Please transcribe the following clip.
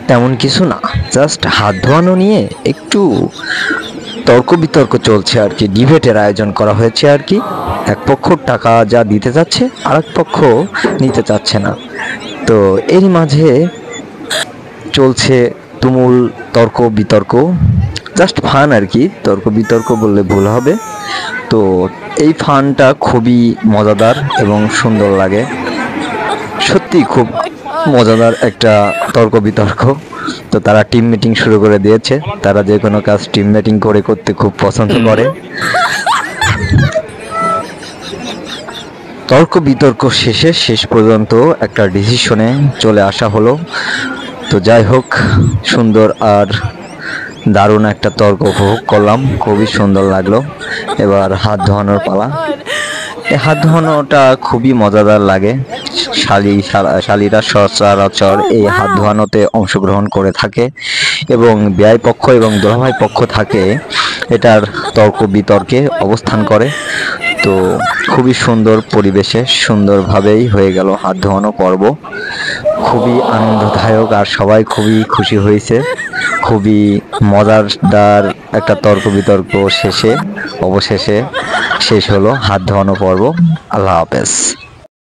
তেমন কিছু না, জাস্ট হাত ধোয়ানো নিয়ে একটু তর্ক বিতর্ক চলছে আর কি, ডিবেটের আয়োজন করা হয়েছে আর কি। এক পক্ষ টাকা যা দিতে যাচ্ছে আর এক পক্ষ নিতে চাচ্ছে না। তো এরই মাঝে চলছে তুমুল তর্ক বিতর্ক, জাস্ট ফান আর কি, তর্ক বিতর্ক বললে ভুল হবে। তো এই ফানটা খুবই মজাদার এবং সুন্দর লাগে, সত্যি খুব মজাদার একটা তর্ক বিতর্ক। তো তারা টিম মিটিং শুরু করে দিয়েছে, তারা যে কোনো কাজ টিম মিটিং করে করতে খুব পছন্দ করে। তর্ক বিতর্ক শেষ পর্যন্ত একটা ডিসিশনে চলে আসা হলো। তো যাই হোক, সুন্দর আর দারুণ একটা তর্ক উপভোগ করলাম, খুবই সুন্দর লাগলো। এবার হাত ধোয়ানোর পালা। এই হাত ধোয়ানোটা খুবই মজাদার লাগে। শালীরা সচরাচর এই হাত ধোয়ানোতে অংশগ্রহণ করে থাকে এবং ব্যয় পক্ষ এবং দুলাভাই পক্ষ থাকে এটার তর্ক বিতর্কে অবস্থান করে। তো খুবই সুন্দর পরিবেশে সুন্দরভাবেই হয়ে গেল হাত ধোয়ানো পর্ব, খুবই আনন্দদায়ক আর সবাই খুবই খুশি হয়েছে। খুবই মজাদার একটা তর্ক বিতর্ক অবশেষে শেষ হলো হাত ধোয়ানো পর্ব। আল্লাহ হাফেজ।